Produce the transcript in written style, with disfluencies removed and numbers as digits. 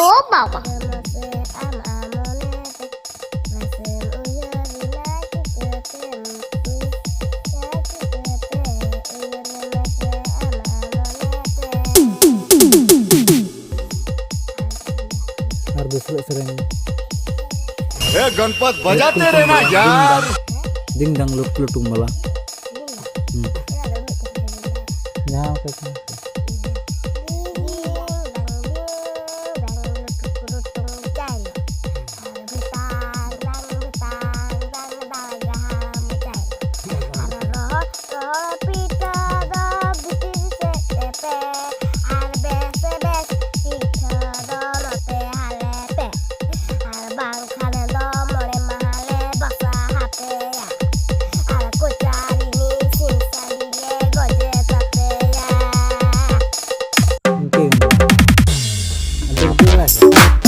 bawah. Sering Ganpat बजाते रहना यार। ding dang lutung malah. Ya, oke. Mungkin ada yang jelas.